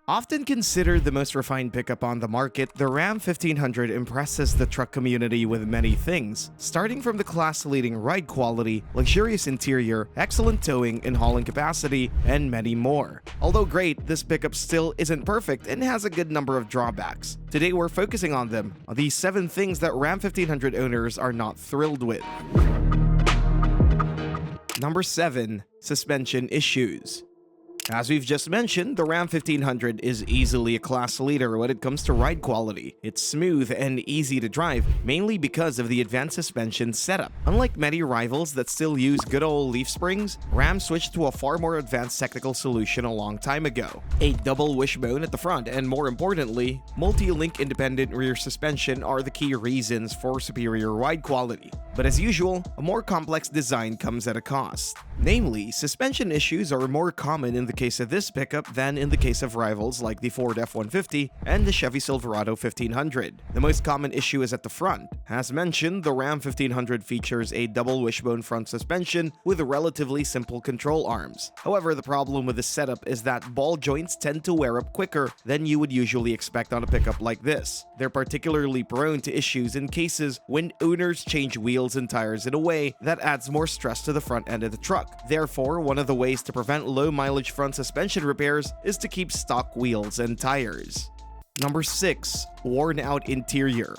Often considered the most refined pickup on the market, the Ram 1500 impresses the truck community with many things, starting from the class-leading ride quality, luxurious interior, excellent towing and hauling capacity, and many more. Although great, this pickup still isn't perfect and has a good number of drawbacks. Today we're focusing on them, on these 7 things that Ram 1500 owners are not thrilled with. Number 7. Suspension issues. As we've just mentioned, the Ram 1500 is easily a class leader when it comes to ride quality. It's smooth and easy to drive, mainly because of the advanced suspension setup. Unlike many rivals that still use good old leaf springs, Ram switched to a far more advanced technical solution a long time ago. A double wishbone at the front and, more importantly, multi-link independent rear suspension are the key reasons for superior ride quality. But as usual, a more complex design comes at a cost. Namely, suspension issues are more common in the case of this pickup than in the case of rivals like the Ford F-150 and the Chevy Silverado 1500. The most common issue is at the front. As mentioned, the Ram 1500 features a double wishbone front suspension with relatively simple control arms. However, the problem with this setup is that ball joints tend to wear up quicker than you would usually expect on a pickup like this. They're particularly prone to issues in cases when owners change wheels and tires in a way that adds more stress to the front end of the truck. Therefore, one of the ways to prevent low mileage front suspension repairs is to keep stock wheels and tires. Number 6. Worn out interior.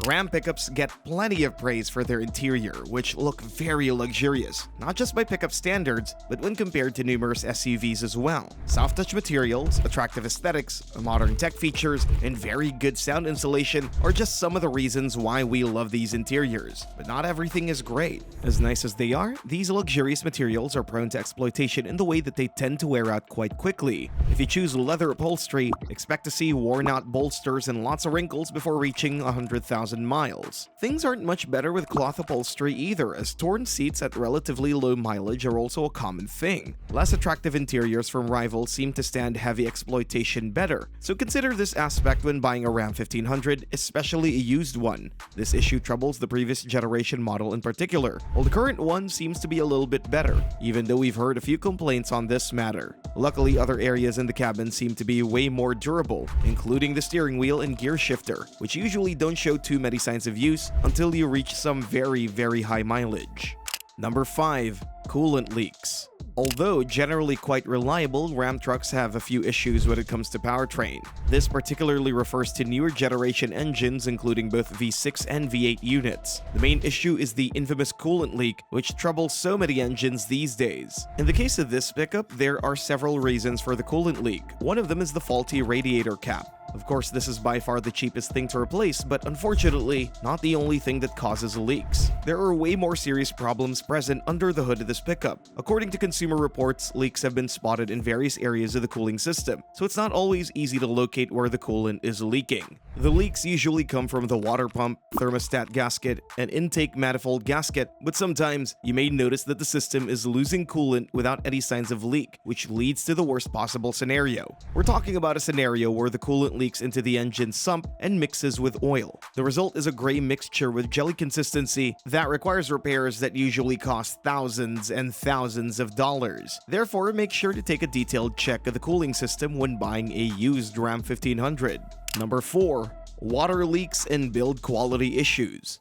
Ram pickups get plenty of praise for their interior, which look very luxurious, not just by pickup standards, but when compared to numerous SUVs as well. Soft touch materials, attractive aesthetics, modern tech features, and very good sound insulation are just some of the reasons why we love these interiors. But not everything is great. As nice as they are, these luxurious materials are prone to exploitation in the way that they tend to wear out quite quickly. If you choose leather upholstery, expect to see worn out bolsters and lots of wrinkles before reaching 100,000 miles. Things aren't much better with cloth upholstery either, as torn seats at relatively low mileage are also a common thing. Less attractive interiors from rivals seem to stand heavy exploitation better, so consider this aspect when buying a Ram 1500, especially a used one. This issue troubles the previous generation model in particular, while the current one seems to be a little bit better, even though we've heard a few complaints on this matter. Luckily, other areas in the cabin seem to be way more durable, including the steering wheel and gear shifter, which usually don't show too many signs of use until you reach some very high mileage. Number 5. Coolant leaks. Although generally quite reliable, Ram trucks have a few issues when it comes to powertrain. This particularly refers to newer generation engines, including both V6 and V8 units. The main issue is the infamous coolant leak, which troubles so many engines these days. In the case of this pickup, there are several reasons for the coolant leak. One of them is the faulty radiator cap. Of course, this is by far the cheapest thing to replace, but unfortunately, not the only thing that causes leaks. There are way more serious problems present under the hood of this pickup. According to Consumer Reports, leaks have been spotted in various areas of the cooling system, so it's not always easy to locate where the coolant is leaking. The leaks usually come from the water pump, thermostat gasket, and intake manifold gasket, but sometimes you may notice that the system is losing coolant without any signs of leak, which leads to the worst possible scenario. We're talking about a scenario where the coolant leaks into the engine sump and mixes with oil. The result is a gray mixture with jelly consistency that requires repairs that usually cost thousands and thousands of dollars. Therefore, make sure to take a detailed check of the cooling system when buying a used Ram 1500. Number 4. Water leaks and build quality issues.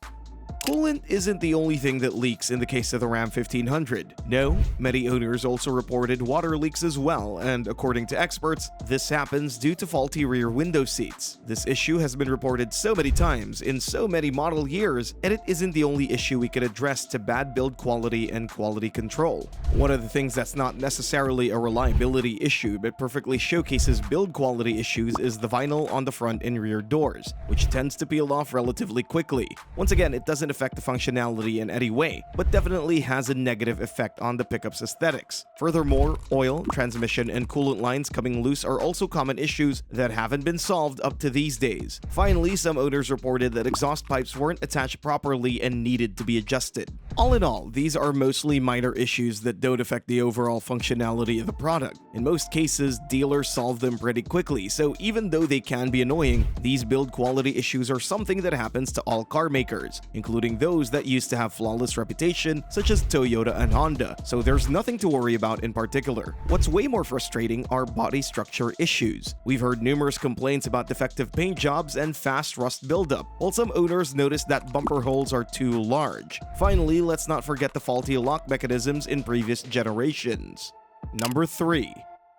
Coolant isn't the only thing that leaks in the case of the Ram 1500. No, many owners also reported water leaks as well, and according to experts, this happens due to faulty rear window seats. This issue has been reported so many times in so many model years, and it isn't the only issue we could address to bad build quality and quality control. One of the things that's not necessarily a reliability issue but perfectly showcases build quality issues is the vinyl on the front and rear doors, which tends to peel off relatively quickly. Once again, it doesn't affect the functionality in any way, but definitely has a negative effect on the pickup's aesthetics. Furthermore, oil, transmission, and coolant lines coming loose are also common issues that haven't been solved up to these days. Finally, some owners reported that exhaust pipes weren't attached properly and needed to be adjusted. All in all, these are mostly minor issues that don't affect the overall functionality of the product. In most cases, dealers solve them pretty quickly, so even though they can be annoying, these build quality issues are something that happens to all car makers, including those that used to have flawless reputation, such as Toyota and Honda, so there's nothing to worry about in particular. What's way more frustrating are body structure issues. We've heard numerous complaints about defective paint jobs and fast rust buildup, while some owners notice that bumper holes are too large. Finally, let's not forget the faulty lock mechanisms in previous generations. Number 3.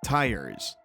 Tires.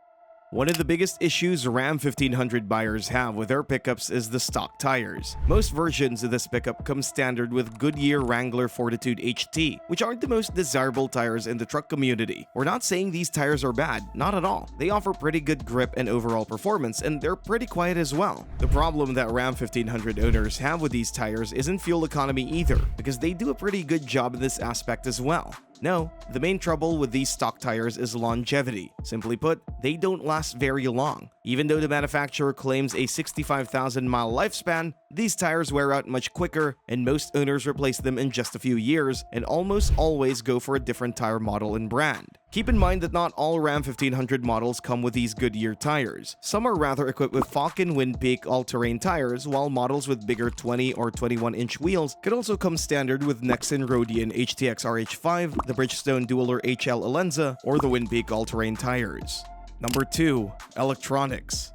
One of the biggest issues Ram 1500 buyers have with their pickups is the stock tires. Most versions of this pickup come standard with Goodyear Wrangler Fortitude HT, which aren't the most desirable tires in the truck community. We're not saying these tires are bad, not at all. They offer pretty good grip and overall performance, and they're pretty quiet as well. The problem that Ram 1500 owners have with these tires isn't fuel economy either, because they do a pretty good job in this aspect as well. No, the main trouble with these stock tires is longevity. Simply put, they don't last very long. Even though the manufacturer claims a 65,000-mile lifespan, these tires wear out much quicker, and most owners replace them in just a few years and almost always go for a different tire model and brand. Keep in mind that not all Ram 1500 models come with these Goodyear tires. Some are rather equipped with Falcon Windpeak all-terrain tires, while models with bigger 20 or 21-inch wheels could also come standard with Nexen Rodian HTX RH5, the Bridgestone Dueler HL Alenza, or the Windpeak all-terrain tires. Number 2. Electronics.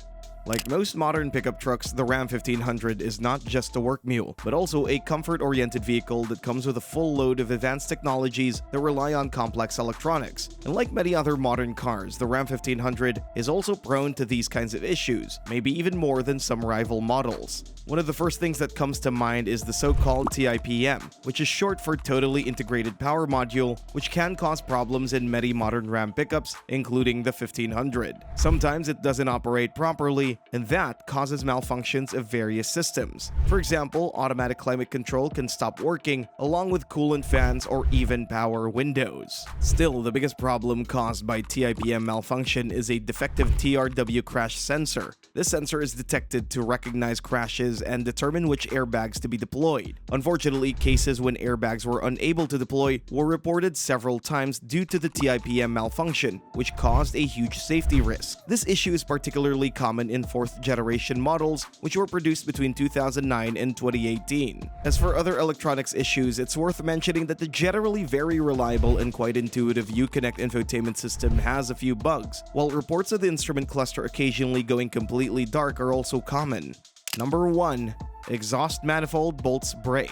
Like most modern pickup trucks, the Ram 1500 is not just a work mule, but also a comfort-oriented vehicle that comes with a full load of advanced technologies that rely on complex electronics. And like many other modern cars, the Ram 1500 is also prone to these kinds of issues, maybe even more than some rival models. One of the first things that comes to mind is the so-called TIPM, which is short for Totally Integrated Power Module, which can cause problems in many modern Ram pickups, including the 1500. Sometimes it doesn't operate properly, and that causes malfunctions of various systems. For example, automatic climate control can stop working, along with coolant fans or even power windows. Still, the biggest problem caused by TIPM malfunction is a defective TRW crash sensor. This sensor is detected to recognize crashes and determine which airbags to be deployed. Unfortunately, cases when airbags were unable to deploy were reported several times due to the TIPM malfunction, which caused a huge safety risk. This issue is particularly common in fourth-generation models, which were produced between 2009 and 2018. As for other electronics issues, it's worth mentioning that the generally very reliable and quite intuitive Uconnect infotainment system has a few bugs, while reports of the instrument cluster occasionally going completely dark are also common. Number 1. Exhaust manifold bolts break.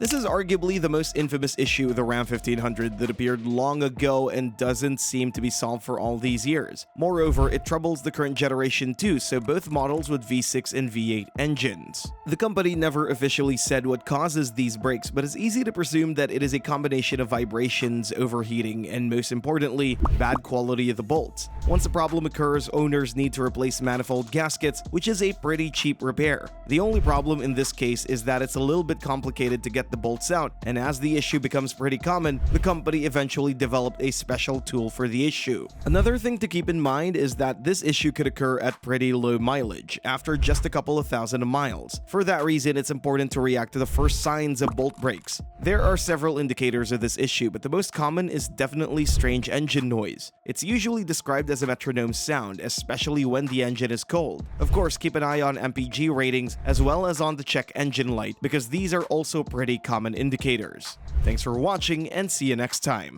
This is arguably the most infamous issue of the Ram 1500 that appeared long ago and doesn't seem to be solved for all these years. Moreover, it troubles the current generation too, so both models with V6 and V8 engines. The company never officially said what causes these breaks, but it's easy to presume that it is a combination of vibrations, overheating, and most importantly, bad quality of the bolts. Once a problem occurs, owners need to replace manifold gaskets, which is a pretty cheap repair. The only problem in this case is that it's a little bit complicated to get the bolts out, and as the issue becomes pretty common, the company eventually developed a special tool for the issue. Another thing to keep in mind is that this issue could occur at pretty low mileage, after just a couple of thousand miles. For that reason, it's important to react to the first signs of bolt breaks. There are several indicators of this issue, but the most common is definitely strange engine noise. It's usually described as a metronome sound, especially when the engine is cold. Of course, keep an eye on MPG ratings as well as on the check engine light, because these are also pretty common indicators. Thanks for watching, and see you next time.